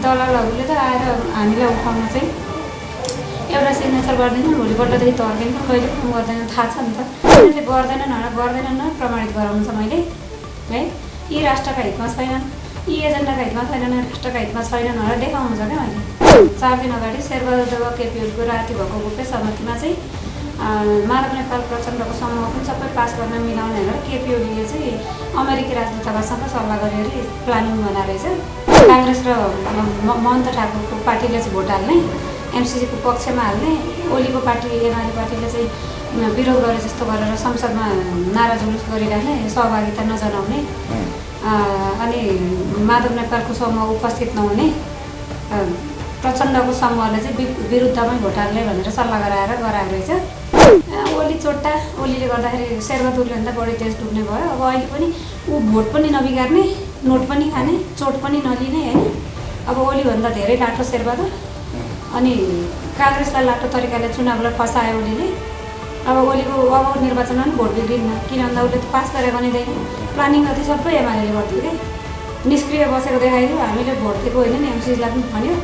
दलालहरूले त आएर हामीलाई उठाउन चाहिँ एउटा सिग्नेचर गरिदिन्छन्, भोलिपल्टदेखि तर्किन्छन्, कहिले काम गर्दैन थाहा छ नि त। उनीहरूले गर्दैनन् प्रमाणित गराउनु छ मैले है। यी राष्ट्रका हितमा छैनन्, यी एजेन्डाका हितमा छैनन्, राष्ट्रका हितमा छैनन् भनेर देखाउनु छ क्या मैले। 4 दिन अगाडि शेरबहादुर देउवा केपीओलीको राति भएको गोप्य सहमतिमा चाहिँ माधव नेपाल प्रचण्डको समूह पनि सबै पास गर्न मिलाउने भनेर केपीओलीले चाहिँ अमेरिकी राजदूतावाससँग सल्लाह गरेर प्लानिङ बनाएर रहेछ। काङ्ग्रेस र महन्त ठाकुरको पार्टीले चाहिँ भोट हाल्ने, एमसिसीको पक्षमा हाल्ने, ओलीको पार्टी एमाले पार्टीले चाहिँ विरोध गरे जस्तो गरेर संसदमा नारा जुलुस गरिराख्ने, सहभागिता नजनाउने, अनि माधव नेपालको समूह उपस्थित नहुने, प्रचण्डको समूहले चाहिँ विरुद्धमै भोट हाल्ने भनेर सल्लाह गराएर रहेछ। ओली चोट्टा, ओलीले गर्दाखेरि शेरबहादुरले भन्दा बढी देश डुब्ने भयो। अब अहिले पनि ऊ भोट पनि नबिगार्ने, नोट पनि खाने, चोट पनि नलिने होइन। अब ओलीभन्दा धेरै लाटो शेरबहादुर, अनि काङ्ग्रेसलाई लाटो तरिकाले चुनावलाई फसायो ओलीले। अब ओलीको अब निर्वाचनमा पनि भोट बिग्रिन्न, किन भन्दा उसले त पास गरेको नि दैन। प्लानिङ गर्थ्यो सबै एमाले गर्थ्यो कि, निष्क्रिय बसेको देखाइदियो, हामीले भोट दिएको होइन नि, एमसिसीलाई पनि भन्यो,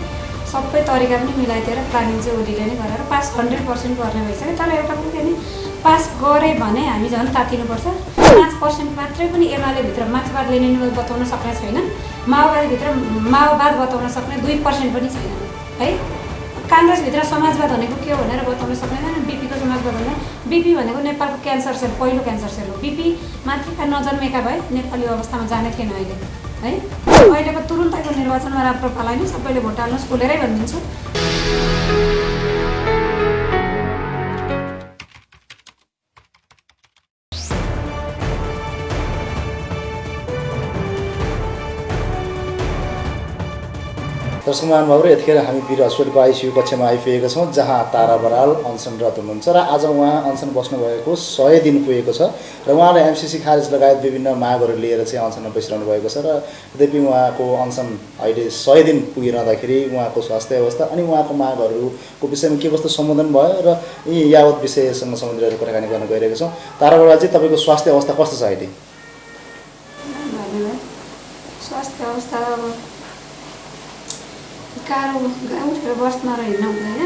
सबै तरिका पनि मिलाइदिएर प्लानिङ चाहिँ ओलीले नै गरेर पास 100% गर्ने भइसक्यो। तर एउटा कुरो के नि, पास गरे भने हामी झन् तातिनुपर्छ। 5% मात्रै पनि एमालेभित्र मार्क्सवाद लेनिनवाद बताउन सक्ने छैन, माओवादीभित्र माओवाद बताउन सक्ने 2% पनि छैन है। काङ्ग्रेसभित्र समाजवाद भनेको के हो भनेर बताउन सक्दैन। बिपीको समाजवाद भनेर, बिपी भनेको नेपालको क्यान्सर सेल, पहिलो क्यान्सर सेल हो। बिपी माथिका नजन्मेका भए नेपाली अवस्थामा जाने थिएन अहिले है। अहिलेको तुरुन्तैको निर्वाचनमा राम्रो पालाइने सबैले भोट हाल्नुहोस् खुलेरै भनिदिन्छु। दर्शक महानुभावहरू, यतिखेर हामी वीर अस्पतालको आइसियू कक्षमा आइपुगेका छौँ, जहाँ तारा बराल अनसनरत हुनुहुन्छ र आज उहाँ अनसन बस्नुभएको 100 दिन पुगेको छ र उहाँले एमसिसी खारेज लगायत विभिन्न मागहरू लिएर चाहिँ अनसनमा बसिरहनु भएको छ। र यद्यपि उहाँको अनसन अहिले 100 दिन पुगिरहँदाखेरि उहाँको स्वास्थ्य अवस्था अनि उहाँको मागहरूको विषयमा के कस्तो सम्बोधन भयो र यी यावत विषयसँग सम्बन्धित कुराकानी गर्न गइरहेका छौँ। तारा बराल चाहिँ तपाईँको स्वास्थ्य अवस्था कस्तो छ अहिले? स्वास्थ्य अवस्था गाह्रो, उठेर बस्न र हिँड्न हुँदैन।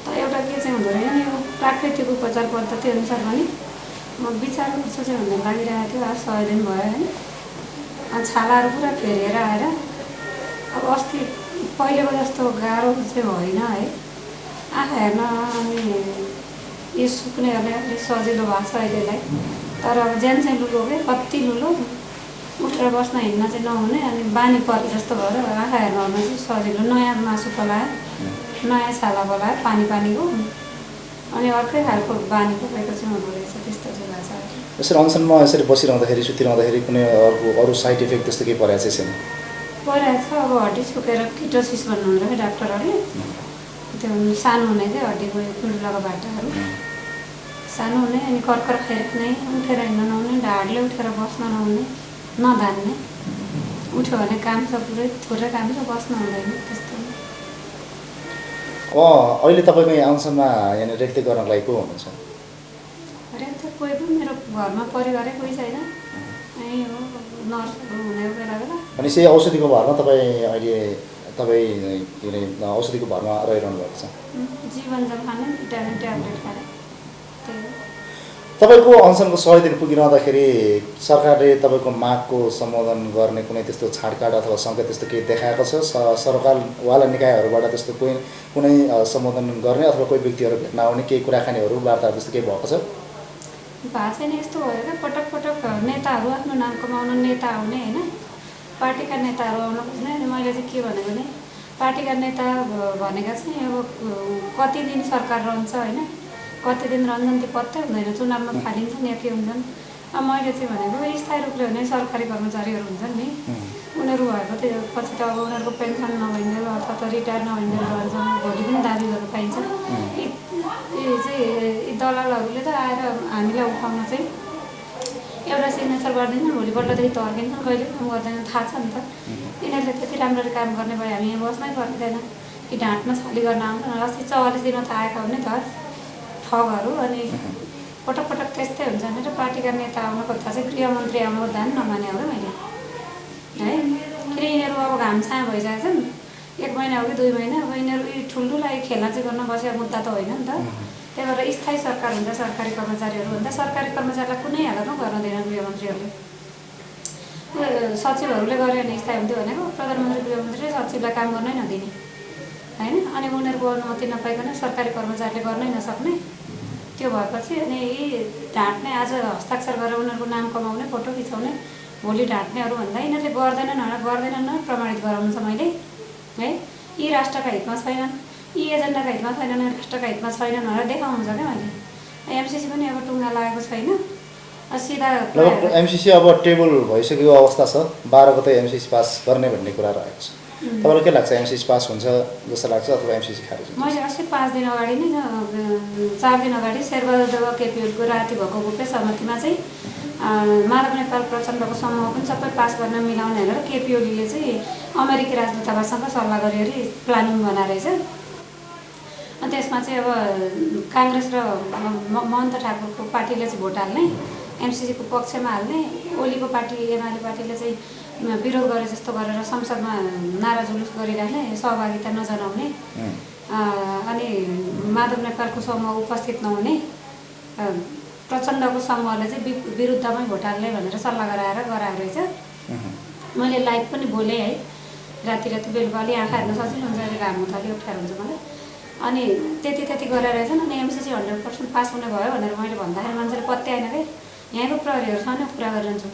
तर एउटा के चाहिँ हुँदो रहेछ नि, यो प्राकृतिक उपचार पद्धति अनुसार पनि म विचार गर्छु चाहिँ भन्ने लागिरहेको थियो। आज 100 दिन भयो होइन। छालाहरू पुरा फेरिएर आएर अब अस्ति पहिलेको जस्तो गाह्रो चाहिँ होइन है। आँखा हेर्न अनि यो सुक्नेहरूले अलिक सजिलो भएको छ अहिलेलाई। तर अब ज्यान चाहिँ लुलो के, कति लुलो, उठेर बस्न हिँड्न चाहिँ नहुने, अनि बानी परे जस्तो भएर आँखा हेर्न चाहिँ सजिलो। नयाँ मासु पलायो, नयाँ छाला पलायो पानीको, अनि अर्कै खालको बानी परेको चाहिँ हुँदो रहेछ। त्यस्तो चाहिँ भएको छ। यसरी अनसनमा यसरी बसिरहँदाखेरि सुतिरहँदाखेरि कुनै अरू साइड इफेक्ट त्यस्तो केही परेको चाहिँ छैन? परेको छ। अब हड्डी सुकेर किटोसिस भन्नुहुन्छ कि डाक्टरहरूले, त्यो सानो हुने चाहिँ हड्डीको पिँडुलाको बाटाहरू सानो हुने, अनि कर्कर खाइराख्ने, उठेर हिँड्न नहुने, ढाडले उठेर बस्न नहुने, नधान्ने, उठ्यो भने काम छ पुरै थोरै काम छ, बस्न हुँदैन त्यस्तो। अहिले तपाईँको यहाँ अनसनमा यहाँनिर रेखदेख गर्नको लागि को हुनुहुन्छ? रेखदेख कोही पनि मेरो घरमा परिवारै कोही छैन, यहीँ हो नर्सहरू हुने बेला बेला। भनेपछि औषधिको भरमा अहिले तपाईँ के अरे औषधिको भरमा रहिरहनु भएको छ? जीवन जब खाने भिटामिन ट्याब्लेट खाने त्यही हो। तपाईँको अनसनको 100 दिन पुगिरहँदाखेरि सरकारले तपाईँको मागको सम्बोधन गर्ने कुनै त्यस्तो छाडकाड अथवा सङ्केत त्यस्तो केही देखाएको छ? सरकारवाला निकायहरूबाट त्यस्तो कुनै सम्बोधन गर्ने अथवा कोही व्यक्तिहरू भेट्न आउने केही कुराकानीहरू वार्ताहरू त्यस्तो केही भएको छ? भएको छैन। यस्तो भयो क्या, पटक पटक नेताहरू आफ्नो नाम कमाउन नेता आउने होइन, पार्टीका नेताहरू आउन खोज्ने। अनि मैले चाहिँ के भनेको नि, पार्टीका नेता भनेका चाहिँ अब कति दिन सरकार रहन्छ होइन, कति दिन रहन्छन् त्यो पत्तै हुँदैन, चुनावमा फालिन्छन् या के हुन्छन्। अब मैले चाहिँ भनेको स्थायी रूपले हुने सरकारी कर्मचारीहरू हुन्छन् नि, उनीहरू भएको त्यो पछि त अब उनीहरूको पेन्सन नभइन्जेल अथवा त रिटायर नभइन्जेल रहन्छन्, भोलि पनि दाबी गर्न पाइन्छ। यो चाहिँ यी दलालहरूले त आएर हामीलाई उठाउन चाहिँ एउटा सिग्नेचर गरिदिन्छन्, भोलिपल्टदेखि तर्किन्छन्, कहिले काम गर्दैन थाहा छ नि त। यिनीहरूले त्यति राम्ररी काम गर्ने भए हामी यहाँ बस्नै पर्ने थिएन कि ढाँटमा छाली गर्न आउँछन्। अस्ति 44 दिनमा त आएका हुने त ठगहरू, अनि पटक पटक त्यस्तै हुन्छ नि। र पार्टीका नेता आउन खोज्दा चाहिँ गृहमन्त्री आउनु धान नमाने हो क्या मैले है। किन यिनीहरू अब घाम छाया भइसकेको छन्, 1 महिना हो कि 2 महिना। अब यिनीहरू ठुल्ठुला खेल्न चाहिँ गर्न बसेको मुद्दा त होइन नि त। त्यही भएर स्थायी सरकार हुन्छ सरकारी कर्मचारीहरू भन्दा सरकारी कर्मचारीलाई कुनै हालतमा गर्न दिएन गृहमन्त्रीहरूले। सचिवहरूले गरे भने स्थायी हुन्थ्यो भनेको प्रधानमन्त्री गृहमन्त्रीले सचिवलाई काम गर्नै नदिने होइन। अनि उनीहरूको अनुमति नपाइकन सरकारी कर्मचारीले गर्नै नसक्ने। त्यो भएपछि अनि यी ढाँट्ने आज हस्ताक्षर गरेर उनीहरूको नाम कमाउने फोटो खिचाउने भोलि ढाँट्नेहरू भन्दा यिनीहरूले गर्दैनन् प्रमाणित गराउनु छ मैले है। यी राष्ट्रका हितमा छैनन्, यी एजेन्डाका हितमा छैनन्, राष्ट्रका हितमा छैनन् भनेर देखाउनु छ क्या मैले। एमसिसी पनि अब टुङ्गा लागेको छैन सिधा। लगभग एमसिसी अब टेबल भइसकेको अवस्था छ। 12 गते एमसिसी पास गर्ने भन्ने कुरा रहेको छ। तपाईँलाई के लाग्छ, एमसिसी पास हुन्छ जस्तो लाग्छ अथवा एमसिसी खारेज हुन्छ? मैले अस्ति 5 दिन अगाडि नै 4 दिन अगाडि शेरबहादुर केपीओलीको राति भएको गोप्य सहमतिमा चाहिँ माधव नेपाल प्रचण्डको समूह पनि सबै पास गर्न मिलाउने भनेर केपीओलीले चाहिँ अमेरिकी राजदूतावाससँग सल्लाह गरी प्लानिङ बनाएर रहेछ। अनि त्यसमा चाहिँ अब काङ्ग्रेस र महन्त ठाकुरको पार्टीले चाहिँ भोट हाल्ने, एमसिसीको पक्षमा हाल्ने, ओलीको पार्टी एमाले पार्टीले चाहिँ विरोध गरे जस्तो गरेर संसदमा नारा जुलुस गरिराख्ने, सहभागिता नजनाउने, अनि माधव नेपालको समूह उपस्थित नहुने, प्रचण्डको समूहले चाहिँ विरुद्धमै भोट हाल्ने भनेर सल्लाह गराएको रहेछ। मैले लाइभ पनि बोलेँ है, राति बेलुका अलि आँखा हेर्न सजिलो हुन्छ, अहिले घाम हुँदा अलिक अप्ठ्यारो हुन्छ मलाई। अनि त्यति गरेर रहेछन्। अनि एमसिसी 100% पास हुने भयो भनेर मैले भन्दाखेरि मान्छेले पत्याएन क्या। यहाँको प्रहरीहरूसँग कुरा गरिरहन्छु,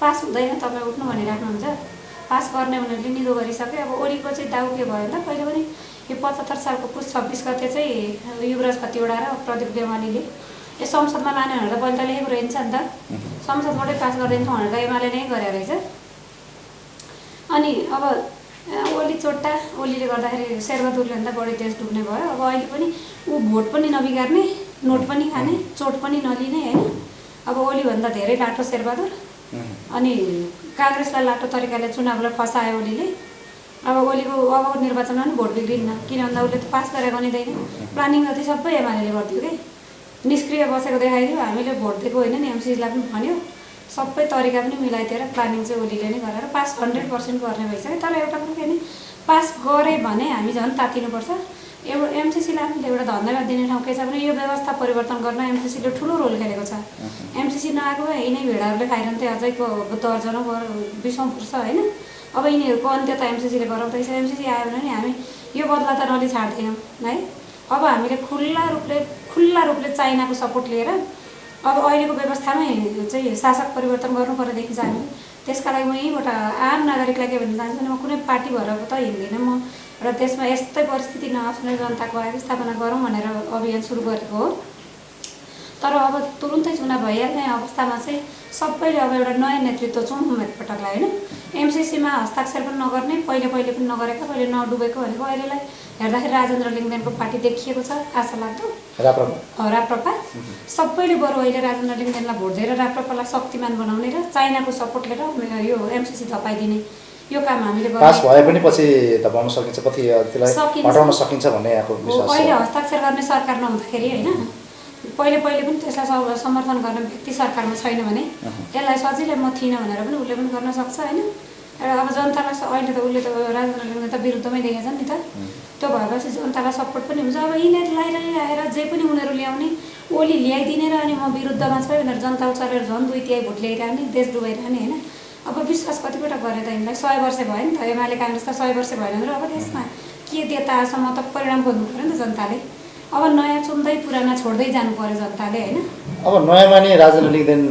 पास हुँदैन तपाईँ उठ्नु भनिराख्नुहुन्छ। पास गर्ने उनीहरूले निदो गरिसक्यो। अब ओलीको चाहिँ दाउ के भयो भन्दा पहिले पनि यो 75 सालको पुस 26 गते चाहिँ युवराज खतिवडा र प्रदीप गेवालीले यो संसदमा लाने भनेर पहिले त लेखेको रहन्छ नि त, संसदबाटै पास गरिदिन्छौँ भनेर त एमाले नै गरेको रहेछ। अनि अब ओली चोट्टा, ओलीले गर्दाखेरि शेरबहादुरले भन्दा बढी देश डुब्ने भयो। अब अहिले पनि ऊ भोट पनि नबिगार्ने, नोट पनि खाने, चोट पनि नलिने होइन। अब ओलीभन्दा धेरै लाटो शेरबहादुर। अनि काङ्ग्रेसलाई लाटो तरिकाले चुनावलाई फसायो ओलीले। अब ओलीको अबको निर्वाचनमा पनि भोट बिग्रिन्न, किन भन्दा उसले त पास गरेर गनिँदैन। प्लानिङ जति सबै एमाले गरिदियो कि निष्क्रिय बसेको देखाइदियो। हामीले भोट दिएको होइन नि, एमसिसीलाई पनि भन्यो, सबै तरिका पनि मिलाइदिएर प्लानिङ चाहिँ ओलीले नै गरेर पास 100% गर्ने भइसक्यो। तर एउटा कुरो के भने पास गरे भने हामी झन् तातिनुपर्छ। एमसिसीलाई हामीले एउटा धन्यवाद दिने ठाउँ के छ भने यो व्यवस्था परिवर्तन गर्न एमसिसीले ठुलो रोल खेलेको छ। एमसिसी नआएको भए यिनै भेडाहरूले खाइरहन्थे, अझैको दर्जनौँ 20औँ वर्ष होइन। अब यिनीहरूको अन्त्य त एमसिसीले गराउँदैछ। एमसिसी आयो भने नि हामी यो बदला त नलि छाड्दैनौँ है। अब हामीले खुल्ला रूपले चाइनाको सपोर्ट लिएर अब अहिलेको व्यवस्थामै चाहिँ शासक परिवर्तन गर्नु पर्ने देखिन्छ हामीले। त्यसका लागि म यहीँबाट आम नागरिकलाई के भन्न चाहन्छु भने म कुनै पार्टी भएर त हिँड्दिनँ। म र देशमा यस्तै परिस्थिति नआओस् भने जनताको आयोग स्थापना गरौँ भनेर अभियान सुरु गरेको हो। तर अब तुरुन्तै चुनाव भइहाल्ने अवस्थामा चाहिँ सबैले अब एउटा नयाँ नेतृत्व चुनौँ एकपटकलाई होइन। एमसिसीमा हस्ताक्षर पनि नगर्ने, पहिले पनि नगरेको, पहिले नडुबेको भनेको अहिलेलाई हेर्दाखेरि राजेन्द्र लिङ्गदेनको पार्टी देखिएको छ आशा लाग्दो। राप्रपा सबैले बरु अहिले राजेन्द्र लिङ्गदेनलाई भोट दिएर राप्रपालाई शक्तिमान बनाउने र चाइनाको सपोर्ट लिएर यो एमसिसी धपाइदिने यो काम हामीले पास भए पनि पछि दबाउन सकिन्छ, पछि त्यसलाई हटाउन सकिन्छ भन्ने यहाँको विश्वास छ। अहिले हस्ताक्षर गर्ने सरकार नहुँदाखेरि होइन, पहिले पनि त्यसलाई समर्थन गर्ने व्यक्ति सरकारमा छैन भने यसलाई सजिलै म थिइनँ भनेर पनि उसले पनि गर्न सक्छ होइन। र अब जनतालाई अहिले त उसले त राजेन्द्र लिङ्गदेन त विरुद्धमै देखेछ नि त। त्यो भएपछि जनतालाई सपोर्ट पनि हुन्छ। अब यिनीहरूलाई आएर जे पनि उनीहरू ल्याउने, ओली ल्याइदिने र अनि म विरुद्धमा छ भनेर जनता उचालेर झन् 2/3 भोट ल्याइरहने, देश डुबाइरहने होइन। अब विश्वास कतिपल्ट गरे त यिनीलाई 100 वर्ष भयो नि त। एमाले काङ्ग्रेस त 100 वर्ष भएन र अब त्यसमा के देता आएसम्म त परिणाम खोज्नु पऱ्यो नि त जनताले। अब नयाँ चुन्दै पुराना छोड्दै जानु पऱ्यो जनताले होइन। अब नयाँमा नि राजेन्द्र लिङ्गदेन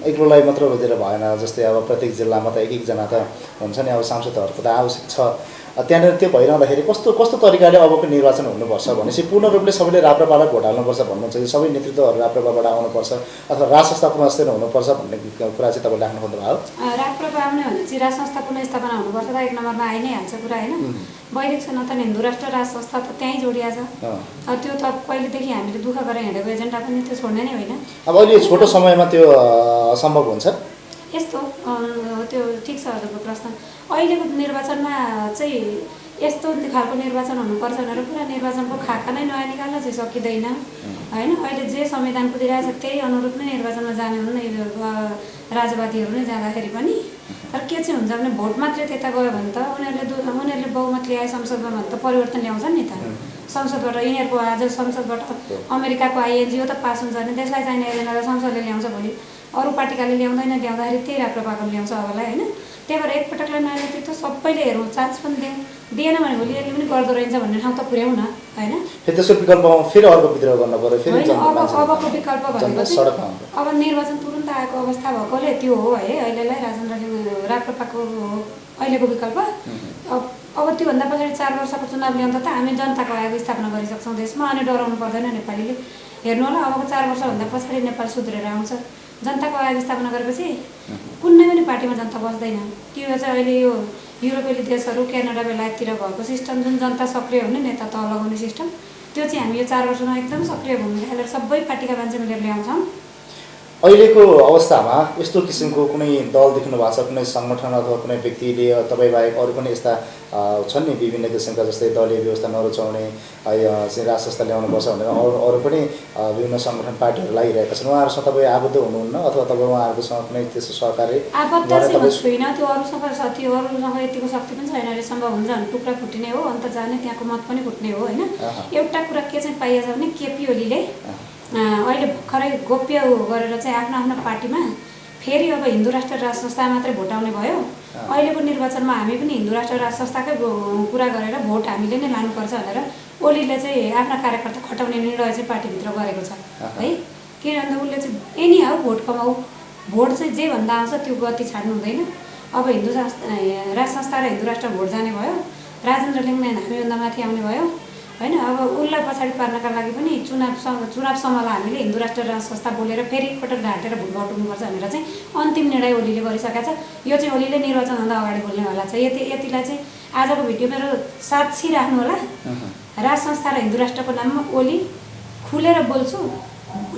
एक्लोलाई मात्र रोजेर भएन। जस्तै अब प्रत्येक जिल्लामा त एकजना त हुन्छ नि, अब सांसदहरूको त आवश्यक छ। त्यहाँनिर त्यो भइरहँदाखेरि कस्तो तरिकाले अबको निर्वाचन हुनुपर्छ भनेपछि पूर्ण रूपले सबैले राप्रपालाई भोट हाल्नुपर्छ भन्नुहुन्छ कि सबै नेतृत्वहरू राप्रपाबाट आउनुपर्छ अथवा राज संस्था पुनर्स्थापना हुनुपर्छ भन्ने कुरा चाहिँ तपाईँले राख्नु खोज्नु भयो? राप्रपा आउने भने चाहिँ राज संस्था पुनर्स्थापना हुनुपर्छ त 1 नम्बरमा आइ नै हाल्छ कुरा होइन। वैदिक सनातन हिन्दू राष्ट्र राज संस्था त त्यहीँ जोडिया छ। त्यो त कहिलेदेखि हामीले दुःख गरेर हिँडेको एजेन्डा पनि त्यो छोड्ने नै होइन। अब अहिले छोटो समयमा त्यो सम्भव हुन्छ यस्तो? त्यो ठिक छ हजुरको प्रश्न। अहिलेको निर्वाचनमा चाहिँ यस्तो खालको निर्वाचन हुनुपर्छ भनेर पुरा निर्वाचनको खाका नै नयाँ निकाल्न चाहिँ सकिँदैन होइन। अहिले जे संविधान कुदिरहेको छ त्यही अनुरूप नै निर्वाचनमा जाने हुन् न राजवादीहरू नै जाँदाखेरि पनि। तर के चाहिँ हुन्छ भने भोट मात्रै त्यता गयो भने त उनीहरूले बहुमत ल्याए संसदमा भने त परिवर्तन ल्याउँछन् नि त संसदबाट यिनीहरूको आज संसदबाट अमेरिकाको आइएनजी हो त पास हुन्छ भने त्यसलाई चाहिने एजेन्डा संसदले ल्याउँछ भोलि अरू पार्टीकाले ल्याउँदैन ल्याउँदाखेरि त्यही राम्रो पाएको ल्याउँछ अबलाई होइन त्यही भएर एकपटकलाई नयाँ नेतृत्व सबैले हेरौँ चान्स पनि दिएन भने भोलि यसले पनि गर्दो रहेछ भन्ने ठाउँ त पुर्याउँ न होइन फेरि त्यसको विकल्पमा फेरि अर्को विद्रोह गर्नु पर्यो फेरि अबको विकल्प भनेपछि अब निर्वाचन तुरुन्त आएको अवस्था भएकोले त्यो हो है अहिलेलाई राजेन्द्रले राप्रपाको अहिलेको विकल्प अब त्योभन्दा पछाडि 4 वर्षको चुनाव ल्याउँदा त हामी जनताको आयोग स्थापना गरिसक्छौँ देशमा अनि डराउनु पर्दैन नेपालीले हेर्नु होला अबको 4 वर्षभन्दा पछाडि नेपाल सुध्रेर आउँछ जनताको आयोग स्थापना गरेपछि कुनै पनि पार्टीमा जनता बस्दैन त्यो चाहिँ अहिले यो युरोपेली देशहरू क्यानाडा बेलायततिर भएको सिस्टम जुन जनता सक्रिय हुने नेता तह लगाउने सिस्टम त्यो चाहिँ हामी यो 4 वर्षमा एकदम सक्रिय भूमिका खेलेर सबै पार्टीका मान्छे मिलेर ल्याउँछौँ अहिलेको अवस्थामा यस्तो किसिमको कुनै दल देख्नु भएको छ कुनै सङ्गठन अथवा कुनै व्यक्तिले तपाईँ बाहेक अरू पनि यस्ता छन् नि विभिन्न किसिमका जस्तै दलीय व्यवस्था नरुचाउने चाहिँ राज संस्था ल्याउनुपर्छ भनेर अरू पनि विभिन्न सङ्गठन पार्टीहरू लागिरहेका छन् उहाँहरूसँग तपाईँ आबद्ध हुनुहुन्न अथवा तपाईँ उहाँहरूकोसँग कुनै त्यस्तो सहकारी आबद्ध चाहिँ छुइनँ त्यो अरूसँग अरूसँग यतिको शक्ति पनि छैन अरे सम्भव हुन्छ भने टुक्रा फुटिने हो अन्त जाने त्यहाँको मत पनि फुट्ने हो होइन एउटा कुरा के चाहिँ पाइएको छ भने केपी ओलीले अहिले भर्खरै गोप्य गरेर चाहिँ आफ्नो आफ्नो पार्टीमा फेरि अब हिन्दू राष्ट्र राज संस्था मात्रै भोट आउने भयो अहिलेको निर्वाचनमा हामी पनि हिन्दू राष्ट्र राज संस्थाकै कुरा गरेर भोट हामीले नै लानुपर्छ भनेर ओलीले चाहिँ आफ्ना कार्यकर्ता खटाउने निर्णय चाहिँ पार्टीभित्र गरेको छ है किनभने उसले चाहिँ एनी हाउ भोट कमाऊ भोट चाहिँ जे भन्दा आउँछ त्यो गति छाड्नु हुँदैन अब हिन्दू राज संस्था र हिन्दू राष्ट्र भोट जाने भयो राजेन्द्र लिङ्गदेन हामीभन्दा माथि आउने भयो होइन अब उसलाई पछाडि पार्नका लागि पनि चुनावसम्मलाई हामीले हिन्दू राष्ट्र राज संस्था बोलेर फेरि एकपटक ढाँटेर भोट बटुल्नुपर्छ भनेर चाहिँ अन्तिम निर्णय ओलीले गरिसकेको छ यो चाहिँ ओलीले निर्वाचनभन्दा अगाडि बोल्नेवाला छ यतिलाई चाहिँ आजको भिडियो मेरो साक्षी राख्नु होला राज संस्था र हिन्दू राष्ट्रको नाममा ओली खुलेर बोल्छु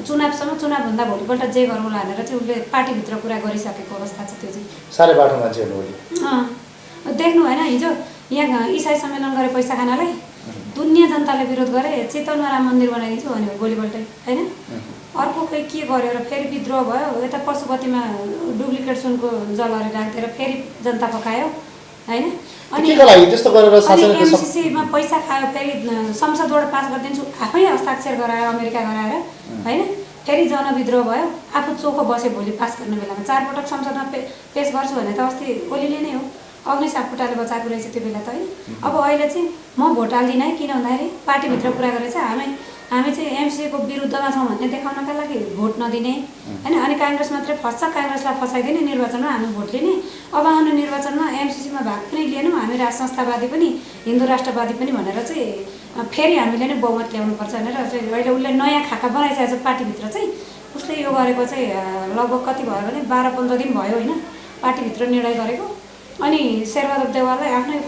चुनावसम्म चुनावभन्दा भोलिपल्ट जे गरौँला भनेर चाहिँ उसले पार्टीभित्र कुरा गरिसकेको अवस्था छ त्यो चाहिँ साह्रै बाटो मान्छे हुनु ओली देख्नु भएन हिजो यहाँ इसाई सम्मेलन गरे पैसा खानालाई दुनियाँ जनताले विरोध गरे चितवनमा राम मन्दिर बनाइदिन्छु भन्यो भोलिपल्टै होइन अर्को खै के गर्यो र फेरि विद्रोह भयो यता पशुपतिमा डुप्लिकेट सुनको जलहरी राखिदिएर फेरि जनता पकायो होइन अनि एमसिसीमा पैसा खायो फेरि संसदबाट पास गरिदिन्छु आफै हस्ताक्षर गरायो अमेरिका गराएर होइन फेरि जनविद्रोह भयो आफू चोखो बस्यो भोलि पास गर्ने बेलामा 4 पटक संसदमा पेस गर्छु भने त अस्ति ओलीले नै हो अग्नि सापकोटाले बचाएको रहेछ त्यो बेला त होइन अब अहिले चाहिँ म भोट हाल्दिनँ है किन भन्दाखेरि पार्टीभित्र कुरा गरेर चाहिँ हामी चाहिँ एमसिएको विरुद्धमा छौँ भन्ने देखाउनका लागि भोट नदिने होइन अनि काङ्ग्रेस मात्रै फस्छ काङ्ग्रेसलाई फसाइदिने निर्वाचनमा हामी भोट लिने अब आउने निर्वाचनमा एमसिसीमा भाग पनि लिएनौँ हामी राज संस्थावादी पनि हिन्दू राष्ट्रवादी पनि भनेर चाहिँ फेरि हामीले नै बहुमत ल्याउनुपर्छ भनेर चाहिँ अहिले उसले नयाँ खाका बनाइसकेको छ पार्टीभित्र चाहिँ उसले यो गरेको चाहिँ लगभग कति भयो भने 12-15 दिन भयो होइन पार्टीभित्र निर्णय गरेको अनि शेरबहादुर देवाललाई आफ्नै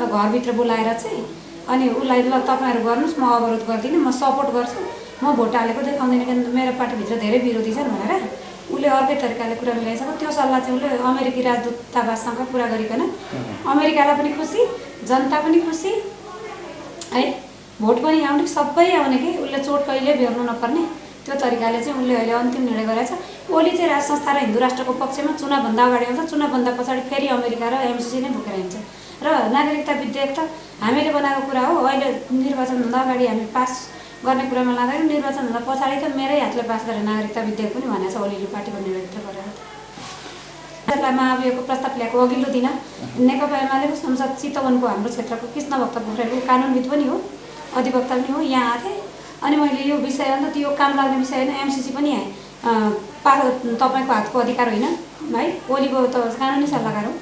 घरभित्र बोलाएर चाहिँ अनि उसलाई ल तपाईँहरू गर्नुहोस् म अवरोध गर्दिनँ म सपोर्ट गर्छु म भोट हालेको देखाउँदिनँ किनभने मेरो पार्टीभित्र धेरै विरोधी छन् भनेर उसले अर्कै तरिकाले कुरा मिलाइसक्यो त्यो सल्लाह चाहिँ उसले अमेरिकी राजदूतावाससँग कुरा गरिकन अमेरिकालाई पनि खुसी जनता पनि खुसी है भोट पनि आउने सबै आउने कि उसले चोट कहिले बेर्नु नपर्ने त्यो तरिकाले चाहिँ उसले अहिले अन्तिम निर्णय गरेको छ ओली चाहिँ राज संस्था र हिन्दू राष्ट्रको पक्षमा चुनावभन्दा अगाडि आउँछ चुनावभन्दा पछाडि फेरि अमेरिका र एमसिसी नै बोकेर हिँड्छ र नागरिकता विधेयक त हामीले बनाएको कुरा हो अहिले निर्वाचनभन्दा अगाडि हामी पास गर्ने कुरामा लाग्यो निर्वाचनभन्दा पछाडि त मेरै हातले पास गरेर नागरिकता विधेयक पनि भनेको छ ओलीले पार्टीको निर्णयभित्र गरेर महाभियोगको प्रस्ताव ल्याएको अघिल्लो दिन नेकपा एमालेको संसद चितवनको हाम्रो क्षेत्रको कृष्णभक्त पोखरेलको कानुनविद पनि हो अधिवक्ता पनि हो यहाँ आएको थिएँ अनि मैले यो विषय अन्त यो काम लाग्ने विषय होइन एमसिसी पनि आएँ तपाईँको हातको अधिकार होइन है ओलीको त कानुनी सल्लाहकार हो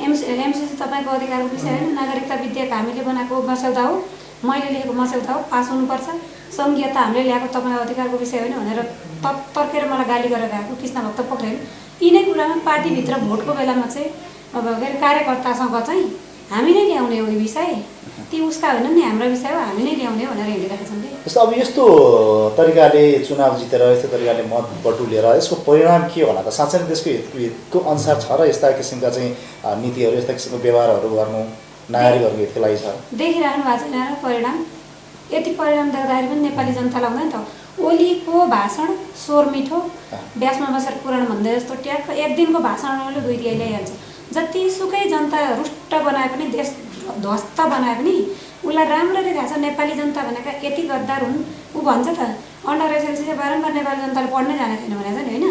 एमसिसी तपाईँको अधिकारको विषय होइन नागरिकता विधेयक हामीले बनाएको मस्यौदा हो मैले लेखेको मस्यौदा हो पास हुनुपर्छ सङ्घीयता हामीले ल्याएको तपाईँको अधिकारको विषय होइन भनेर तर्केर मलाई गाली गरेर गएको कृष्णभक्त पोखरेल यिनै कुरामा पार्टीभित्र भोटको बेलामा चाहिँ अब कार्यकर्तासँग चाहिँ हामी नै ल्याउने हो यो विषय ती उसका होइन नि हाम्रो विषय हो हामी नै ल्याउने भनेर हिँडिरहेका छन् कि जस्तो अब यस्तो तरिकाले चुनाव जितेर यस्तो तरिकाले मत बटुलेर यसको परिणाम के होला त साँच्चै नै त्यसको हितको अनुसार छ र यस्ता किसिमका चाहिँ नीतिहरू यस्ता किसिमको व्यवहारहरू गर्नु नागरिकहरूको हितको लागि छ देखिराख्नु भएको छैन र परिणाम यति परिणाम देख्दाखेरि पनि नेपाली जनतालाई हुँदैन त ओलीको भाषण स्वर मिठो ब्यासमा बसेर पुराण भन्दै जस्तो ट्याक्क एक दिनको भाषण उसले 2 दिए ल्याइहाल्छ जतिसुकै जनता रुष्ट बनाए पनि देश ध्वस्त बनाए पनि उसलाई राम्ररी थाहा छ नेपाली जनता भनेका यति गद्दार हुन्। ऊ भन्छ त अन्डर एसएलसी चाहिँ बारम्बार नेपाली जनताले पढ्नै जाने छैन भनेको छ नि होइन।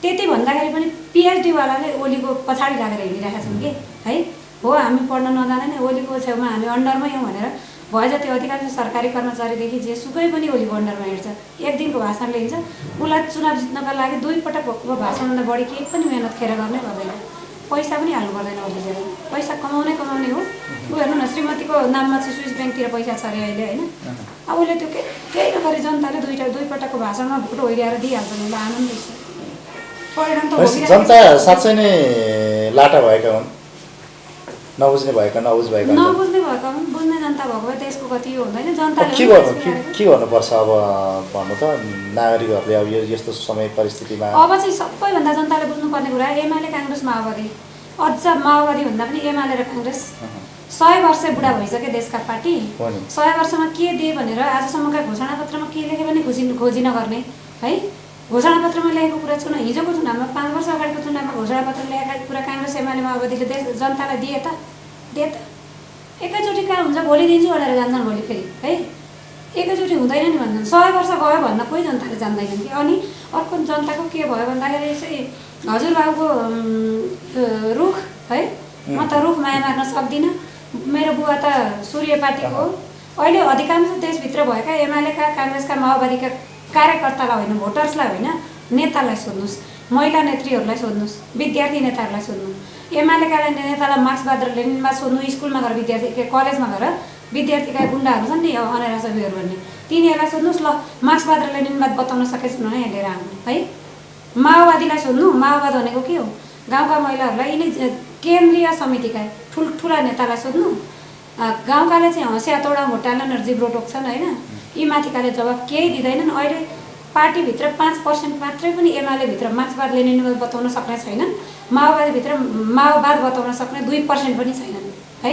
त्यति भन्दाखेरि पनि पिएचडीवालाले ओलीको पछाडि लागेर हिँडिरहेका छन् कि है। हो हामी पढ्न नजाने नै ओलीको छेउमा हामी अन्डरमै हौँ भनेर भए जति अधिकांश सरकारी कर्मचारीदेखि जेसुकै पनि ओलीको अन्डरमा हिँड्छ। एक दिनको भाषण लिन्छ, उसलाई चुनाव जित्नका लागि 2 पटक भाषणभन्दा बढी केही पनि मेहनत खेर गर्नै पर्दैन, पैसा पनि हाल्नु पर्दैन। ओलीले पैसा कमाउने हो। ऊ हेर्नु न श्रीमतीको नाममा चाहिँ स्विस ब्याङ्कतिर पैसा छ अरे अहिले होइन। अब उसले त्यो केही नगरी जनताले 2 पटकको भाषणमा भोट होइरहेर दिइहाल्छन्, उसलाई आनन्दै छ। परिणाम त जनता साँच्चै नै लाटा भएका हुन्, नबुझ्ने भएका नबुझ्ने भएका हुन्। बुझ्ने जनता भएको भए त्यसको कति यो हुँदैन। जनताले के गर्नुपर्छ अब भन्नु त नागरिकहरूले अब यस्तो समय परिस्थितिमा? अब चाहिँ सबैभन्दा जनताले बुझ्नुपर्ने कुरा एमाले काङ्ग्रेस माओवादी, अझ माओवादी भन्दा पनि एमाले र काङ्ग्रेस 100 वर्ष बुढा भइसक्यो देशका पार्टी। 100 वर्षमा के दिए भनेर आजसम्मका घोषणापत्रमा के लेख्यो भने खोजी नगर्ने है। घोषणापत्रमा लेखेको कुरा हिजोको चुनावमा 5 वर्ष अगाडिको चुनावमा घोषणापत्र लेखेका कुरा काङ्ग्रेस एमाले माओवादीले जनतालाई दिए त एकैचोटि कहाँ हुन्छ, भोलि दिन्छु भनेर जान्छन् भोलि फेरि है। एकैचोटि हुँदैन नि भन्छन्। 100 वर्ष गयो भन्न कोही जनताले जान्दैनन् कि। अनि अर्को जनताको के भयो भन्दाखेरि चाहिँ हजुरबाबुको रुख है, म त रुख माया मार्न सक्दिनँ। मेरो बुवा त सूर्य पार्टीको हो। अहिले अधिकांश देशभित्र भएका एमालेका काङ्ग्रेसका माओवादीका कार्यकर्तालाई होइन, भोटर्सलाई होइन, नेतालाई सोध्नुहोस्, महिला नेत्रीहरूलाई सोध्नुहोस्, विद्यार्थी नेताहरूलाई सोध्नु। एमालेका नेतालाई मार्क्सवाद र लेनिनवाद सोध्नु, स्कुलमा गएर विद्यार्थी कलेजमा गएर विद्यार्थीका गुन्डाहरू छन् नि अनेरा सभीहरू भन्ने, तिनीहरूलाई सोध्नुहोस् ल मार्क्सवाद र लेनिनवाद बताउन सकेछन् भने लिएर आउनु है। माओवादीलाई सोध्नु, माओवाद भनेको के हो? गाउँका महिलाहरूलाई यिनै केन्द्रीय समितिका ठुल्ठुला नेतालाई सोध्नु। गाउँकाले चाहिँ हँसिया तोडा घोटाला जिब्रो टोक्छन् होइन। यी माथिकाले जवाब केही दिँदैनन्। अहिले पार्टीभित्र 5% मात्रै पनि एमालेभित्र मार्क्सवाद लेनिनवाद बताउन सक्ने छैनन्। माओवादीभित्र माओवाद बताउन सक्ने 2% पनि छैनन् है।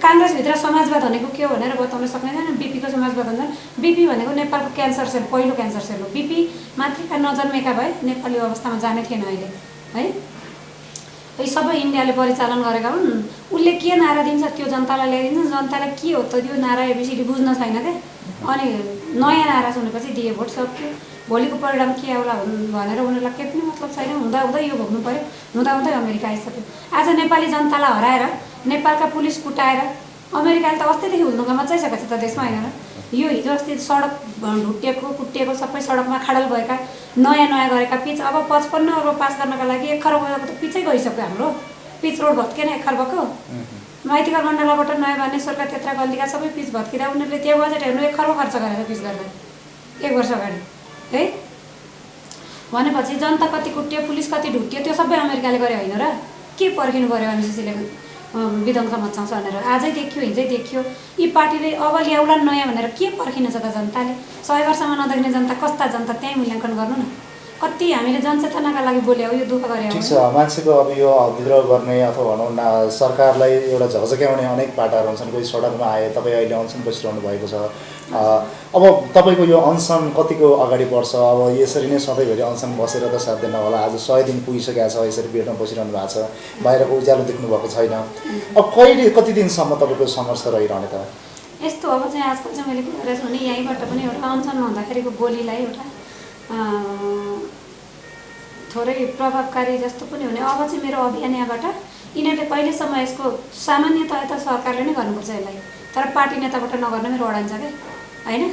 काङ्ग्रेसभित्र समाजवाद भनेको के हो भनेर बताउन सक्ने छैन। बिपीको समाजवाद भन्छन्। बिपी भनेको नेपालको क्यान्सर सेल, पहिलो क्यान्सर सेल हो। बिपी मातृका नजन्मेका भए नेपाली अवस्थामा जाने थिएन अहिले है। यी सबै इन्डियाले परिचालन गरेका हुन्। उसले के नारा दिन्छ त्यो जनतालाई ल्याइदिन्छ। जनताले के हो त त्यो नारा एबिसिडी बुझ्न छैन क्या। अनि नयाँ नारा सुनेपछि दिए भोट सक्यो, भोलिको परिणाम के आउला भनेर उनीहरूलाई केही पनि मतलब छैन। हुँदा यो भोग्नु पऱ्यो, हुँदा अमेरिका आइसक्यो। आज नेपाली जनतालाई हराएर नेपालका पुलिस कुटाएर अमेरिकाले त अस्तिदेखि हुल्नुका मचाइसकेको छ त देशमा होइन र। यो हिजो अस्ति सडक कुटिएको सबै सडकमा खाडल भएका नयाँ गरेका पिच अब 55 अर्ब पास गर्नका लागि 1 खरब त पिचै गइसक्यो। हाम्रो पिच रोड भत्केन 1 खरबको। माइतीघर मण्डलबाट नयाँ बानेश्वरका त्यत्रा गल्लीका सबै पिच भत्किँदा उनीहरूले त्यो बजेट हेर्नु 1 खरब खर्च गरेर पिच गर्दा 1 वर्ष अगाडि है। भनेपछि जनता कति कुटियो, पुलिस कति ढुट्यो, त्यो सबै अमेरिकाले गरे होइन र। के पर्खिनु पऱ्यो एमसिसीले विध्वंस मचाउँछ भनेर? आजै देखियो, हिजै देखियो। यी पार्टीले अब ल्याउला नयाँ भनेर के पर्खिनु छ त जनताले? 100 वर्षमा नदेख्ने जनता कस्ता जनता, त्यही मूल्याङ्कन गर्नु न। कति हामीले जनचेतनाका लागि बोल्यो, यो दुःख गरे। ठिक छ, मान्छेको अब यो विद्रोह गर्ने अथवा भनौँ न सरकारलाई एउटा झकझक्याउने अनेक पाटाहरू हुन्छन्। कोही सडकमा आए, तपाईँ अहिले अनसन बसिरहनु भएको छ। अब तपाईँको यो अनसन कतिको अगाडि बढ्छ? अब यसरी नै सधैँभरि अनसन बसेर त साध्य नहोला। आज 100 दिन पुगिसकेको छ, यसरी बेडमा बसिरहनु भएको छ, बाहिरको उज्यालो देख्नु भएको छैन। अब कति दिनसम्म तपाईँको सङ्घर्ष रहिरहने त? यस्तो अब चाहिँ आजकल चाहिँ मैले के गरेको छु भने यहीँबाट पनि एउटा अनसनमा हुँदाखेरिको बोलीलाई एउटा थोरै प्रभावकारी जस्तो पनि हुने। अब चाहिँ मेरो अभियान यहाँबाट यिनीहरूले कहिलेसम्म यसको सामान्यतया त सरकारले नै गर्नुपर्छ यसलाई, तर पार्टी नेताबाट नगर्न मेरो अडान छ क्या होइन।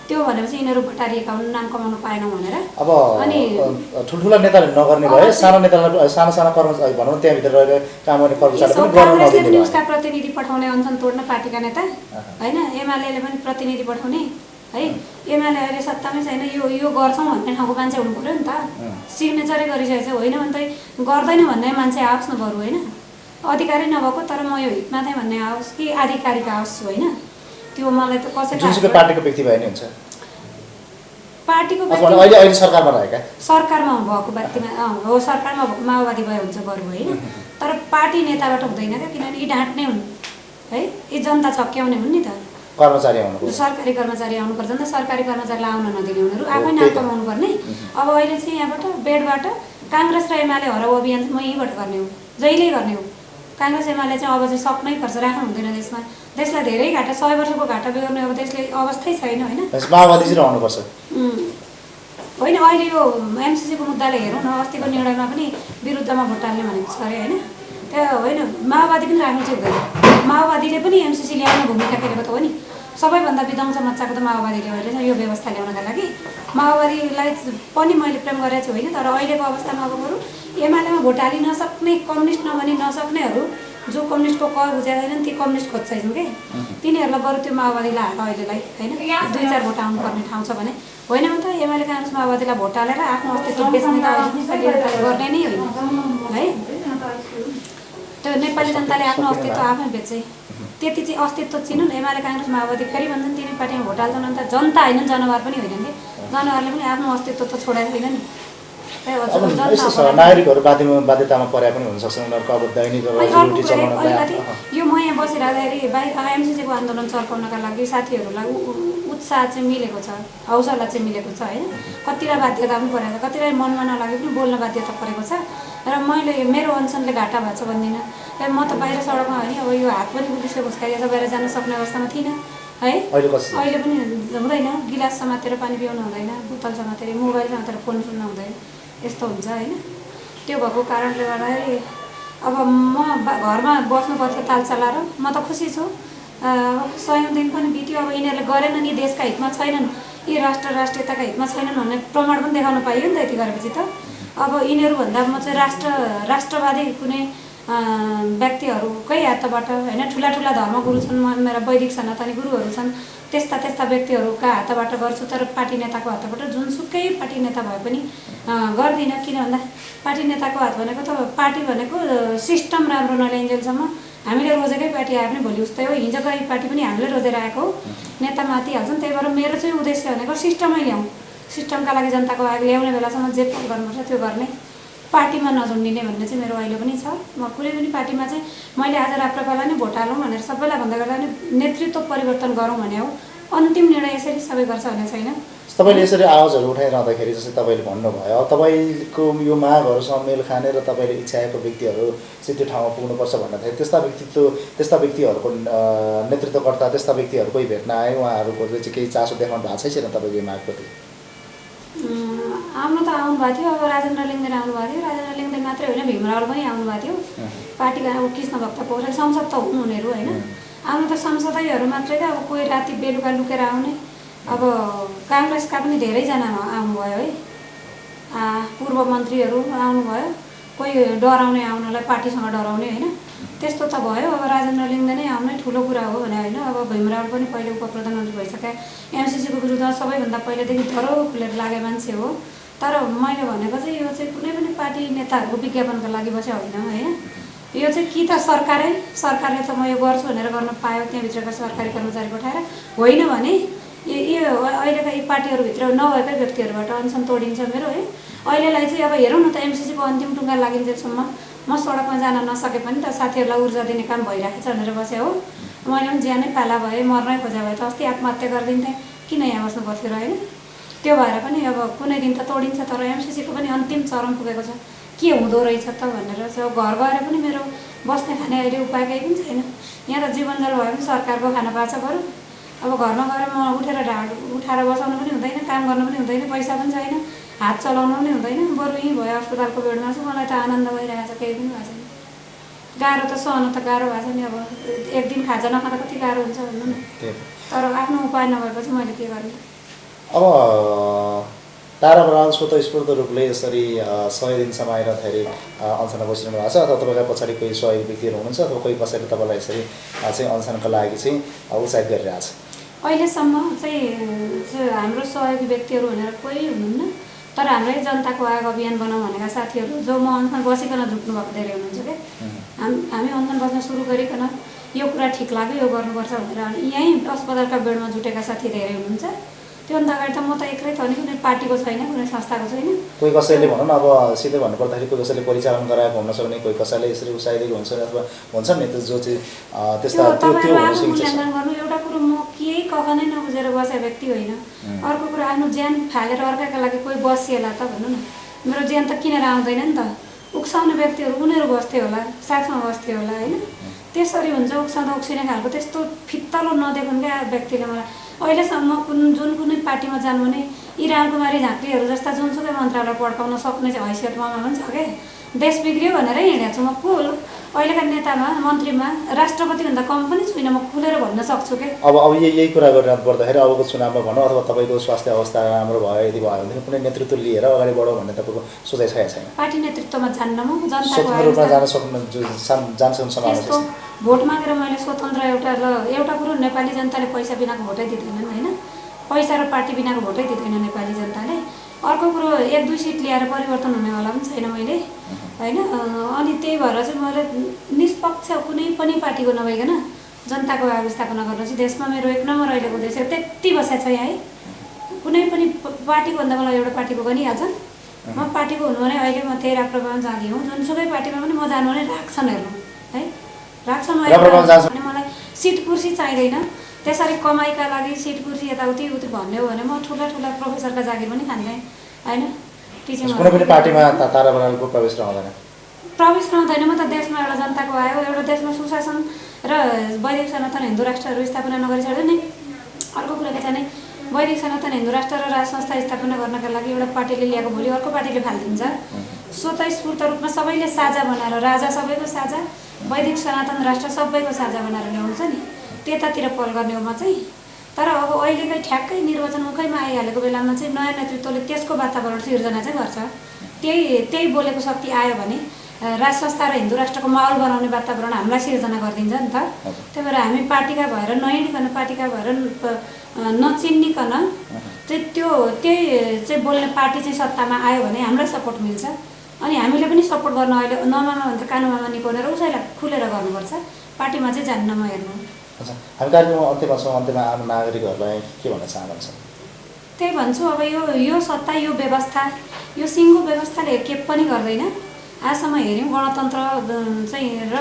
त्यो भनेपछि यिनीहरू भटारिएका हुन्, नाम कमाउनु पाएनौँ भनेर। अब अनि ठुल्ठुला नेताले नगर्ने भए सानो नेतालाई साना कर्मचारी भनौँ त्यहाँभित्र रहेर काम गर्ने कर्मचारी पनि गर्न नदिने भयो। उसका प्रतिनिधि पठाउने अनसन तोड्न पार्टीका नेता होइन। एमाले पनि प्रतिनिधि पठाउने है। एमाले अहिले सत्तामै छैन, यो गर्छौँ भन्ने ठाउँको मान्छे हुनु पऱ्यो नि त। सिग्नेचरै गरिसकेको छ, होइन भने त गर्दैन भन्ने मान्छे आओस् न बरु होइन। अधिकारी नभएको तर म यो हितमा थिएँ भन्ने आओस् कि आधिकारिक आओस् होइन। त्यो मलाई त कसै जुनसुकै पार्टीको व्यक्ति भए नि हुन्छ। पार्टीको अहिले सरकारमा रहेका, सरकारमा भएको व्यक्तिमा हो, सरकारमा माओवादी भए हुन्छ बरु होइन। तर पार्टी नेताबाट हुँदैन क्या, किनभने यी ढाँट्ने हुन् है। यी जनता छक्क्याउने हुन् नि त। कर्मचारी आउनु, सरकारी कर्मचारी आउनुपर्छ नि त। सरकारी कर्मचारीलाई आउन नदिने उनीहरू आफै नाम कमाउनु पर्ने। अब अहिले चाहिँ यहाँबाट बेडबाट काङ्ग्रेस र एमाले हराउ अभियान म यहीँबाट गर्ने हो, जहिले गर्ने हो। काङ्ग्रेस एमाले चाहिँ अब चाहिँ सक्नै पर्छ, राख्नु हुँदैन देशमा। देशलाई धेरै घाटा, 100 वर्षको घाटा बेहोर्ने अब देशले अवस्थै छैन होइन। माओवादी चाहिँ रहनुपर्छ होइन। अहिले यो एमसिसीको मुद्दाले हेरौँ न, अस्तिको निर्णयमा पनि विरुद्धमा भोट हाल्ने भनेको छ अरे होइन। त्यो होइन, माओवादी पनि राख्नु चाहिँ हुँदैन। माओवादीले पनि एमसिसी ल्याउने भूमिका खेलेको त हो नि। सबैभन्दा विध्वंस मच्चाएको त माओवादीले अहिले यो व्यवस्था ल्याउनका लागि। माओवादीलाई पनि मैले प्रेम गरेको छु होइन, तर अहिलेको अवस्थामा अब बरु एमालेमा भोट हालि नसक्ने, कम्युनिस्ट नभनी नसक्नेहरू जो कम्युनिस्टको कर बुझेका छैनन् ती कम्युनिस्ट खोज्छन् कि तिनीहरूलाई बरु त्यो माओवादीलाई हाल अहिलेलाई होइन 2-4 भोट आउनुपर्ने ठाउँ छ भने होइन भने त एमाले काङ्ग्रेस माओवादीलाई भोट हालेर आफ्नो अस्तित्व बेच्ने त गर्ने नै होइन है। त्यो नेपाली जनताले आफ्नो अस्तित्व आफै बेचे, त्यति चाहिँ अस्तित्व चिनुन्। एमाले काङ्ग्रेस माओवादी फेरि भन्छन् तिनी पार्टीमा भोट हाल्छन् अन्त जनता होइन जनावर पनि होइन कि, जनावरले पनि आफ्नो अस्तित्व त छोडेको छैन नि। यस्तो छ नागरिकहरू बाध्यतामा परे पनि हुनसक्छ, उनीहरूको अब दैनिक रोजी चलाउनलाई। यो म यहाँ बसिरहँदाखेरि बाहिर एमसिसीको आन्दोलन चर्काउनका लागि साथीहरूलाई उत्साह चाहिँ मिलेको छ, हौसला चाहिँ मिलेको छ होइन। कतिवटा बाध्यता पनि परेको छ, कतिवटा मनमा नलागे पनि बोल्न बाध्यता परेको छ। र मैले मेरो अनसनले घाटा भएको छ भन्दिनँ, म त बाहिर सडकमा होइन अब यो हात पनि पुलिसले घुस्काइदिएर बाहिर जान सक्ने अवस्थामा थिइनँ है। अहिले पनि हुँदैन, गिलास समातेर पानी पिउनु हुँदैन, बोतल समातेर मोबाइल समातेर फोन सुन्नु हुँदैन, यस्तो हुन्छ होइन। त्यो भएको कारणले गर्दाखेरि अब म घरमा बस्नुपर्छ ताल चलाएर। म त खुसी छु, 100औं दिन पनि बित्यो। अब यिनीहरूले गरेनन्, यी देशका हितमा छैनन्, यी राष्ट्रियताका हितमा छैनन् भन्ने प्रमाण पनि देखाउन पाइयो नि त यति गरेपछि त। अब यिनीहरूभन्दा म चाहिँ राष्ट्रवादी कुनै व्यक्तिहरूकै हातबाट होइन, ठुला ठुला धर्मगुरु छन्, मेरा वैदिक सनातनी गुरुहरू छन्, त्यस्ता व्यक्तिहरूका हातबाट गर्छु। तर पार्टी नेताको हातबाट जुनसुकै पार्टी नेता भए पनि गर्दिनँ। किन भन्दा पार्टी नेताको हात भनेको त पार्टी भनेको सिस्टम राम्रो नल्याइन्जेलसम्म हामीले रोजेकै पार्टी आए पनि भोलि उस्तै हो। हिजोकै पार्टी पनि हामीले रोजेर आएको हो, नेता माथिहाल्छन्। त्यही भएर मेरो चाहिँ उद्देश्य भनेको सिस्टमै ल्याउँ, सिस्टमका लागि जनताको लागि ल्याउने बेलासम्म जे गर्नुपर्छ त्यो गर्ने, पार्टीमा नझुन्डिने भन्ने चाहिँ मेरो अहिले पनि छ। म कुनै पनि पार्टीमा चाहिँ मैले आज राप्रपालाई नै भोट हालौँ भनेर सबैलाई भन्दा गर्दा पनि नेतृत्व परिवर्तन गरौँ भने हो। अन्तिम निर्णय यसरी सबै गर्छ भन्ने छैन। तपाईँले यसरी आवाजहरू उठाइरहँदाखेरि जस्तै तपाईँले भन्नुभयो तपाईँको यो मागहरूसँग मेल खाने र तपाईँले इच्छाएको व्यक्तिहरू चाहिँ त्यो ठाउँमा पुग्नुपर्छ भन्दाखेरि त्यस्ता व्यक्तिहरूको नेतृत्वकर्ता त्यस्ता व्यक्तिहरू कोही भेट्न आए, उहाँहरूको चाहिँ केही चासो देखाउनु भएको छैन तपाईँको यो मागप्रति? आउनु त आउनुभएको थियो, अब राजेन्द्र लिङ्गदेन आउनुभएको थियो। राजेन्द्र लिङ्गदेन मात्रै होइन, भीमराव पनि आउनुभएको थियो। पार्टीका अब कृष्णभक्त पौडेल संसद त हुनु उनीहरू होइन। आउनु त सांसदैहरू मात्रै त, अब कोही राति बेलुका लुकेर आउने। अब काङ्ग्रेसका पनि धेरैजना आउनुभयो है, पूर्व मन्त्रीहरू आउनुभयो, कोही डराउने आउनलाई पार्टीसँग डराउने होइन, त्यस्तो त भयो। अब राजेन्द्र लिङ्गदेनै आउनै ठुलो कुरा हो भने होइन। अब भीमराव पनि पहिले उपप्रधानमन्त्री भइसके, एमसिसीको विरुद्ध सबैभन्दा पहिलेदेखि धरो खुलेर लागे मान्छे हो। तर मैले भनेको चाहिँ यो चाहिँ कुनै पनि पार्टी नेताहरूको विज्ञापनको लागि बसे होइन होइन। यो चाहिँ कि त सरकारले त म यो गर्छु भनेर गर्न पायो त्यहाँभित्रका सरकारी कर्मचारी पठाएर, होइन भने यो अहिलेका यी पार्टीहरूभित्र नभएकै व्यक्तिहरूबाट अनसन तोडिन्छ मेरो है। अहिलेलाई चाहिँ अब हेरौँ न त, एमसिसीको अन्तिम टुङ्गा लागिन्जेलसम्म म सडकमा जान नसके पनि त साथीहरूलाई ऊर्जा दिने काम भइरहेको छ भनेर बसेँ हो। मैले पनि ज्यानै पाला भए, मर्नै खोजे भए त अस्ति आत्महत्या गरिदिन्थेँ, किन यहाँ बस्नु पर्थ्यो र होइन। त्यो भएर पनि अब कुनै दिन त तोडिन्छ, तर एमसिसीको पनि अन्तिम चरम पुगेको छ। के हुँदो रहेछ त भनेर चाहिँ घर गएर पनि मेरो बस्ने खाने अहिले उपाय केही पनि छैन। यहाँ त जीवनजल भए पनि सरकारको खाना पाएको छ बरु। अब घरमा गएर म उठाएर बसाउनु पनि हुँदैन, काम गर्नु पनि हुँदैन, पैसा पनि छैन, हात चलाउनु पनि हुँदैन। बरु यहीँ भयो अस्पतालको बेडमा छु, मलाई त आनन्द भइरहेको छ, केही पनि भएको छैन। गाह्रो त सहन त गाह्रो भएको छ नि। अब एक दिन खाजा नखाँदा कति गाह्रो हुन्छ भन्नु न। तर आफ्नो उपाय नभएपछि मैले के गर्ने। अब तारा बराल स्वतस्फूर्त रूपले यसरी 100 दिनसम्म आइरहँदाखेरि अनसनमा बसिरहनु भएको छ, अथवा तपाईँका पछाडि कोही सहयोगी व्यक्तिहरू हुनुहुन्छ, अथवा कोही कसैले तपाईँलाई यसरी चाहिँ अनसनको लागि चाहिँ उत्साहित गरिरहेको छ? अहिलेसम्म चाहिँ हाम्रो सहयोगी व्यक्तिहरू भनेर कोही हुनुहुन्न, तर हाम्रै जनताको आग अभियान बनाउँ भनेका साथीहरू जो म अनसन बसिकन झुक्नु भएको धेरै हुनुहुन्छ क्या। हामी अनसन बस्न सुरु गरिकन यो कुरा ठिक लाग्यो, यो गर्नुपर्छ भनेर यहीँ अस्पतालका बेडमा जुटेका साथी धेरै हुनुहुन्छ। त्योभन्दा अगाडि त म त एक्लै त नि, कुनै पार्टीको छैन, कुनै संस्थाको छैन। कोही कसैले भनौँ न, अब सिधै भन्नुपर्दाखेरि कोही कसैले परिचालन गराएको हुन सक्ने, कोही कसैले यसरी उसाइदिएको हुन्छ, अथवा हुन्छ नि त जो चाहिँ त्यस्ता त्यो मूल्याङ्कन गर्नु। एउटा कुरो म केही कख नै नबुझेर बसेको व्यक्ति होइन। अर्को कुरा आफ्नो ज्यान फालेर अर्काका लागि कोही बसिएला त भन्नु न, मेरो ज्यान त किनेर आउँदैन नि त। उक्साउने व्यक्तिहरू उनीहरू बस्थ्यो होला, साथमा बस्थ्यो होला होइन। त्यसरी हुन्छ उक्साउँदा उक्सिने खालको त्यस्तो फित्तलो नदेखुन् क्या व्यक्तिले मलाई अहिलेसम्म जुन कुनै पार्टीमा जानु भने यी रामकुमारी झाँक्रीहरू जस्ता जुनसुकै मन्त्रालय पड्काउन सक्ने चाहिँ हैसियत ममा पनि छ क्या। देश बिग्रियो भनेर हिँडेको छु म फुल। अहिलेका नेतामा मन्त्रीमा राष्ट्रपतिभन्दा कम पनि छुइनँ म खुलेर भन्न सक्छु क्या। अब यही कुरा गरिरहनु पर्दाखेरि अबको चुनावमा भनौँ अथवा तपाईँको स्वास्थ्य अवस्था राम्रो भयो यदि भयो भने कुनै नेतृत्व लिएर अगाडि बढौँ भन्ने तपाईँको सोचाइ छ या छैन? पार्टी नेतृत्वमा जान्न म जनताको स्वतन्त्र रूपमा जान सम्भावना छ? भोट मागेर मैले स्वतन्त्र एउटा कुरो नेपाली जनताले पैसा बिनाको भोटै दिँदैनन् होइन। पैसा र पार्टी बिनाको भोटै दिँदैन नेपाली जनताले। अर्को कुरो 1-2 सिट ल्याएर परिवर्तन हुनेवाला पनि छैन मैले होइन। अनि त्यही भएर चाहिँ मैले निष्पक्ष कुनै पनि पार्टीको नभइकन जनताको व्यवस्थापना गर्न चाहिँ देशमा मेरो 1 नम्बर अहिलेको देश त्यति बसेको छ यहाँ है। कुनै पनि पार्टीको भन्दा मलाई एउटा पार्टीको गनिहाल्छ। म पार्टीको हुनु भने अहिले म त्यही राप्रपामा जाने हुँ। जुनसुकै पार्टीमा पनि म जानु भने राख्छन् हेर्नु है। राख्छन् भने मलाई सिट कुर्सी चाहिँदैन। त्यसरी कमाइका लागि सिट कुर्सी यताउति उति भन्ने हो भने म ठुला ठुला प्रोफेसरका जागिर पनि खान्थेँ होइन। टिचिङ कुनै पनि पार्टीमा तारा बरालको प्रवेश रहँदैन। प्रवेश रहँदैन। म त देशमा एउटा जनताको आयो एउटा देशमा सुशासन र वैदिक सनातन हिन्दू राष्ट्रहरू स्थापना नगरिसक्यो नि। अर्को कुरा के छ भने वैदिक सनातन हिन्दू राष्ट्र र राज संस्था स्थापना गर्नका लागि एउटा पार्टीले ल्याएको भोलि अर्को पार्टीले फालिदिन्छ। स्वतस्फूर्त रूपमा सबैले साझा बनाएर राजा सबैको साझा वैदिक सनातन राष्ट्र सबैको साझा बनाएर ल्याउँछ नि त्यतातिर पहल गर्ने हो म चाहिँ। तर अब अहिलेकै ठ्याक्कै निर्वाचन मुखैमा आइहालेको बेलामा चाहिँ नयाँ नेतृत्वले त्यसको वातावरण सिर्जना चाहिँ गर्छ। त्यही बोलेको शक्ति आयो भने राज संस्था र हिन्दू राष्ट्रको माहौल बनाउने वातावरण हामीलाई सिर्जना गरिदिन्छ नि त। त्यही भएर हामी पार्टीका भएर नहिँडिकन पार्टीका भएर नचिन्निकन चाहिँ त्यही चाहिँ बोल्ने पार्टी चाहिँ सत्तामा आयो भने हामीलाई सपोर्ट मिल्छ। अनि हामीले पनि सपोर्ट गर्न अहिले नमामा भन्दा कानुमामा निकोनेर उसैलाई खुलेर गर्नुपर्छ। पार्टीमा चाहिँ जान्न म हेर्नु। अच्छा हामी कार्यक्रममा अन्त्यमा छौँ। अन्त्यमा आम नागरिकहरूलाई के भन्न चाहनुहुन्छ? त्यही भन्छु अब यो सत्ता यो व्यवस्था यो सिङ्गो व्यवस्थाले के पनि गर्दैन। आजसम्म हेऱ्यौँ गणतन्त्र चाहिँ र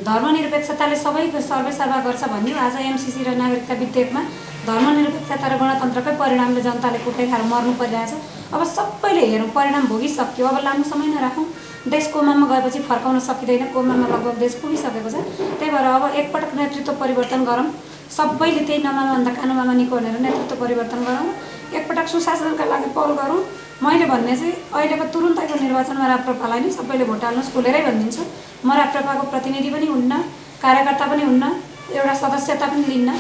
धर्मनिरपेक्षताले सबैको सर्वेसर्वा गर्छ भन्यो। आज एमसिसी र नागरिकता विधेयकमा धर्मनिरपेक्षता र गणतन्त्रकै परिणामले जनताले कुटै खाएर मर्नु परिरहेछ। अब सबैले हेरौँ परिणाम भोगिसक्यो। अब लामो समय नराखौँ। देश कोमामा गएपछि फर्काउन सकिँदैन। कोमामा लगभग देश पुगिसकेको छ। त्यही भएर अब एकपटक नेतृत्व परिवर्तन गरौँ। सबैले त्यही नमामा भन्दा कानुमामा निको भनेर नेतृत्व परिवर्तन गरौँ। एकपटक सुशासनका लागि पहल गरौँ। मैले भन्ने चाहिँ अहिलेको तुरुन्तैको निर्वाचनमा राप्रपालाई नै सबैले भोट हाल्नुहोस् खुलेरै भनिदिन्छु। म राप्रपाको प्रतिनिधि पनि हुन्न, कार्यकर्ता पनि हुन्न, एउटा सदस्यता पनि लिन्न।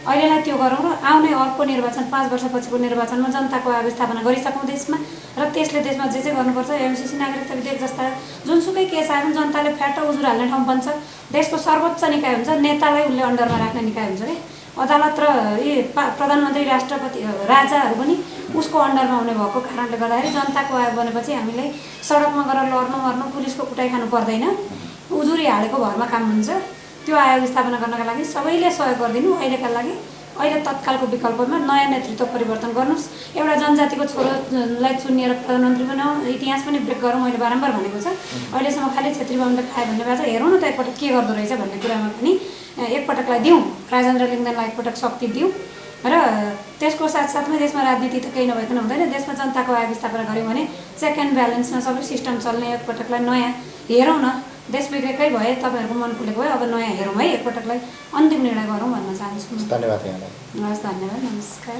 अहिलेलाई त्यो गरौँ र आउने अर्को निर्वाचन 5 वर्षपछिको निर्वाचनमा जनताको व्यवस्थापना गरिसकौँ देशमा र त्यसले देशमा जे चाहिँ गर्नुपर्छ एमसिसी नागरिकता विधेयक जस्ता जुनसुकै केस आयो भने जनताले फ्याट उजुर हाल्ने ठाउँ बन्छ। देशको सर्वोच्च निकाय हुन्छ। नेतालाई उसले अन्डरमा राख्ने निकाय हुन्छ कि अदालत र यी प्रधानमन्त्री राष्ट्रपति राजाहरू पनि उसको अन्डरमा हुने भएको कारणले गर्दाखेरि जनताको आयोग बनेपछि हामीलाई सडकमा गएर लड्नु मर्नु पुलिसको कुटाइ खानु पर्दैन। उजुरी हालेको भरमा काम हुन्छ। त्यो आयोग स्थापना गर्नका लागि सबैले सहयोग गरिदिनु। अहिलेका लागि अहिले तत्कालको विकल्पमा नयाँ नेतृत्व परिवर्तन गर्नुहोस्। एउटा जनजातिको छोरोलाई चुनिएर प्रधानमन्त्री बनाऊ। इतिहास पनि ब्रेक गरौँ। मैले बारम्बार भनेको छ। अहिलेसम्म खालि छेत्री बाहुनले खायो भन्ने भएको छ। हेरौँ न त एकपटक के गर्दो रहेछ भन्ने कुरामा पनि एकपटकलाई दिउँ। राजेन्द्र लिङ्गदेनलाई एकपटक शक्ति दिउँ र त्यसको साथसाथमै देशमा राजनीति त केही नभइकन हुँदैन। देशमा जनताको आयोग स्थापना गऱ्यौँ भने चेक एन्ड ब्यालेन्समा सबै सिस्टम चल्ने। एकपटकलाई नयाँ हेरौँ न। देश बिग्रेकै भए तपाईँहरूको मन खुलेको भए अब नयाँ हेरौँ है। एकपटकलाई अन्तिम निर्णय गरौँ भन्न चाहन्छु। धन्यवाद यहाँलाई। हस् धन्यवाद। नमस्कार।